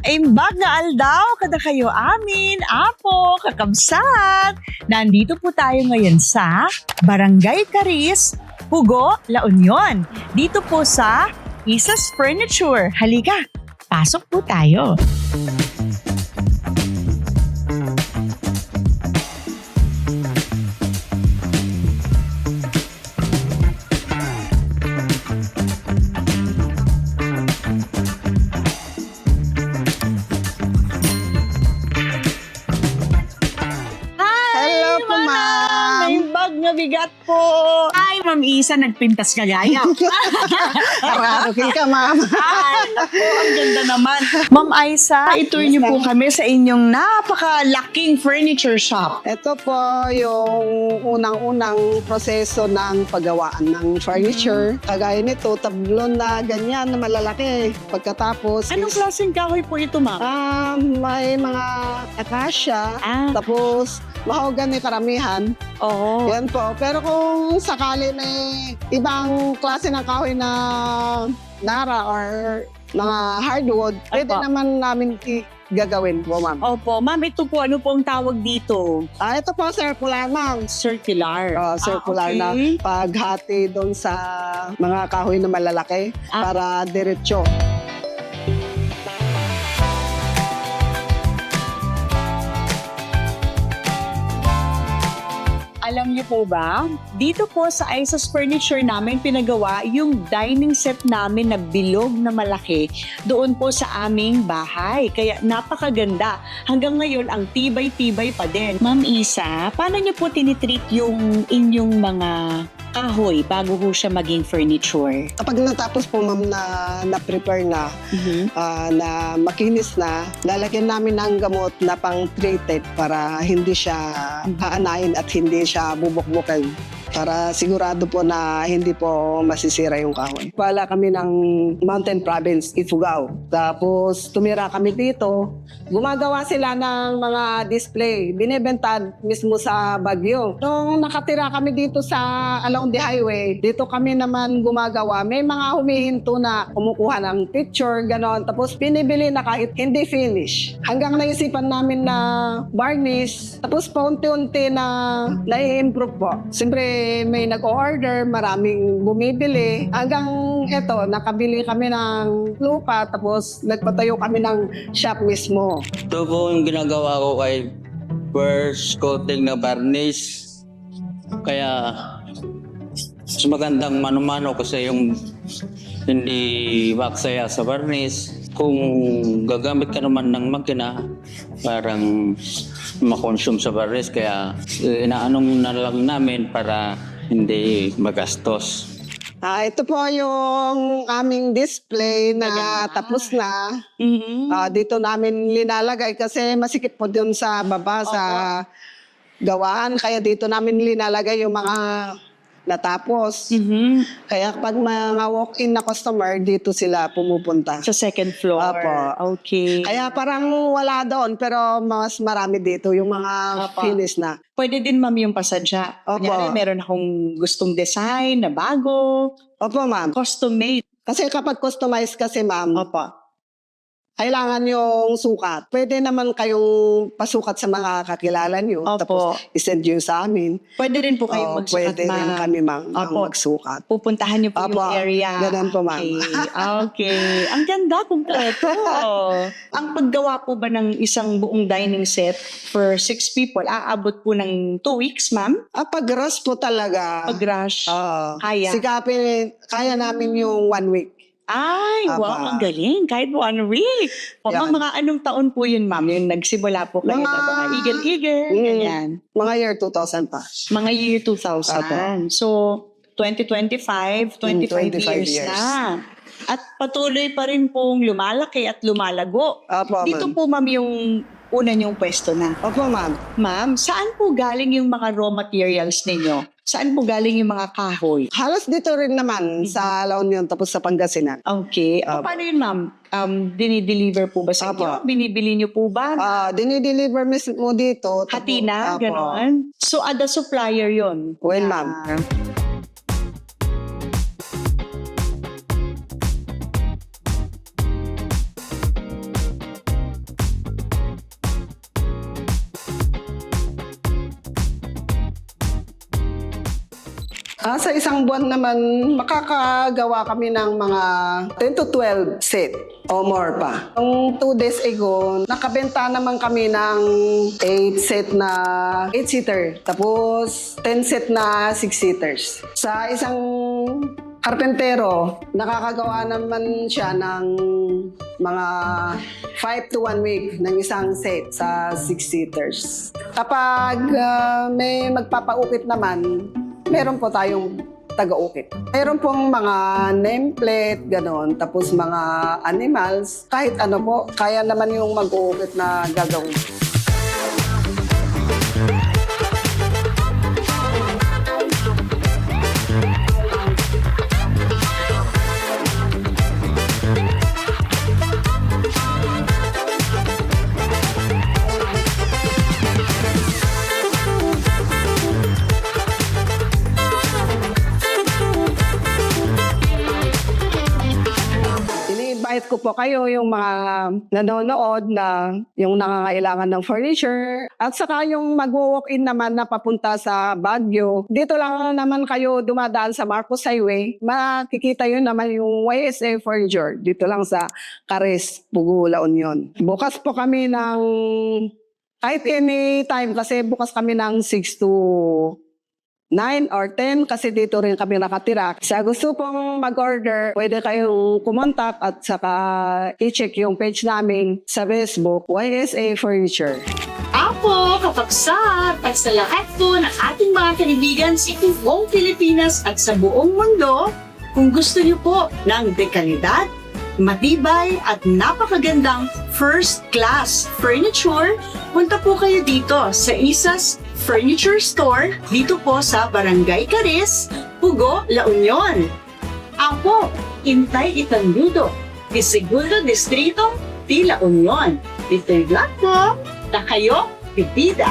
Imbag na aldaw, kada kayo amin, apo, kakabsat. Nandito po tayo ngayon sa Barangay Caris, Hugo, La Union. Dito po sa Isa's Furniture. Halika, pasok po tayo. Bigat po. Ay, Ma'am Isa, nagpintas ka gaya. Okay ka, ma'am. Ay, naku, ang ganda naman. Ma'am Isa, itour niyo po kami sa inyong napakalaking furniture shop. Ito po yung unang-unang proseso ng paggawaan ng furniture. Kagaya nito, tablon na ganyan na malalaki. Pagkatapos Anong klaseng kahoy po ito, ma'am? may mga acacia, tapos mahogany karamihan. Oo. Yan po. Pero kung sakali may ibang klase ng kahoy na nara or mga hardwood, pwede naman namin gagawin po, ma'am. Opo, Ma'am, ito po, ano po ang tawag dito? Ito po, circular, ma'am. Circular. Circular okay. na paghati doon sa mga kahoy na malalaki para diretso. Alam niyo po ba, dito po sa Isa's Furniture namin pinagawa yung dining set namin na bilog na malaki doon po sa aming bahay. Kaya napakaganda. Hanggang ngayon, ang tibay-tibay pa din. Ma'am Isa, paano niyo po tinitreat yung inyong mga kahoy bago po siya maging furniture? Kapag natapos po, ma'am, na-prepare na, na makinis na, lalagyan namin ng gamot na pang-treated para hindi siya aanayin at hindi siya bubukbukan. Para sigurado po na hindi po masisira yung kahoy. Wala kami ng Mountain Province, Ifugao. Tapos tumira kami dito. Gumagawa sila ng mga display. Binibenta mismo sa Baguio. Nung nakatira kami dito sa along the highway, dito kami naman gumagawa. May mga humihinto na kumukuha ng picture, ganon. Tapos pinibili na kahit hindi finish. Hanggang naisipan namin na varnish. Tapos paunti-unti na nai-improve po. Siyempre, may nag-order, maraming bumibili. Hanggang eto, nakabili kami ng lupa, tapos nagpatayo kami ng shop mismo. Ito po yung ginagawa ko kay first coating na varnish. Kaya mas magandang mano-mano kasi yung hindi maksaya sa varnish. Kung gagamit ka naman ng makina, parang makonsume sa varnish. Kaya inaanong na lang namin para hindi magastos. Ito po yung aming display na tapos na. Dito namin linalagay kasi masikip po dun sa baba sa gawaan. Kaya dito namin linalagay yung mga natapos. Kaya pag mga walk-in na customer, dito sila pumupunta. Sa second floor. Apo. Okay. Kaya parang wala doon, pero mas marami dito yung mga finish na. Pwede din, Ma'am, yung pasadya. Opo. Kunyari, meron akong gustong design na bago. Opo, ma'am. Custom made. Kasi kapag customize kasi, ma'am, Opo. kailangan yung sukat. Pwede naman kayong pasukat sa mga kakilala nyo. Opo. Tapos isend nyo sa amin. Pwede rin po kayong magsukat, Pwede rin Ma'am. kami, ma'am, Opo. magsukat. Pupuntahan niyo po Opo, yung area. ganun po, ma'am. Okay. Ang ganda, kumpleto. Ang paggawa po ba ng isang buong dining set for 6 people, aabot po ng 2 weeks, Ma'am? Pag-rush po talaga. Pag-rush. Kaya? Kaya namin yung 1 week. Ay, Apa. wow, ang galing. Kahit 1 week. O, Yan. mga anong taon po yun, Ma'am? Yung nagsimula po kayo na mga eager-eager, ganyan. Mga year 2000 pa. Mga year 2000. So, 2025, 25 years na. At patuloy pa rin pong lumalaki at lumalago. Opo, Dito ma'am. po, Ma'am, yung una niyong pwesto na. Opo, ma'am. Ma'am, saan po galing yung mga raw materials ninyo? Saan po galing yung mga kahoy? Halos dito rin naman sa La Union tapos sa Pangasinan. Okay. Paano yun, Ma'am? Dinideliver po ba sa inyo? Apo. Binibili niyo po ba? Dinideliver mismo dito. Hati na? Apo. Ganon? So, ada supplier yun? Well, ma'am. Sa isang buwan naman, makakagawa kami ng mga 10 to 12 set o more pa. Nung 2 days ago, nakabenta naman kami ng 8 set na 8-seater. Tapos 10 set na 6-seaters. Sa isang karpentero, nakakagawa naman siya ng mga 5 to 1 week ng isang set sa 6-seaters. Kapag may magpapaukit naman, meron po tayong taga-ukit. Meron pong mga nameplate, ganon, tapos mga animals, kahit ano po, kaya naman yung mag-uukit na gagawin. Invite ko po kayo yung mga nanonood na yung nangangailangan ng furniture at saka yung mag-walk-in naman na papunta sa Baguio. Dito lang naman kayo dumadaan sa Marcos Highway. Makikita yun naman yung YSA Furniture. Dito lang sa Cares, Pugo, La Union. Bukas po kami ng kahit any time kasi bukas kami ng 6 to 9 or 10 kasi dito rin kami nakatira. Sa gusto pong mag-order, pwede kayong kumontak at saka i-check yung page namin sa Facebook, YSA Furniture. Apo, kapagsat, at sa lahat po ng ating mga kaibigan sa buong Pilipinas at sa buong mundo, kung gusto niyo po ng dekalidad, matibay at napakagandang first class furniture, punta po kayo dito sa Isas Furniture Store dito po sa Barangay Caris, Pugo, La Union. Ako, Intay Itandudo, di Segundo Distrito, di La Union. Dito yung vlog ko, na kayo, bibida.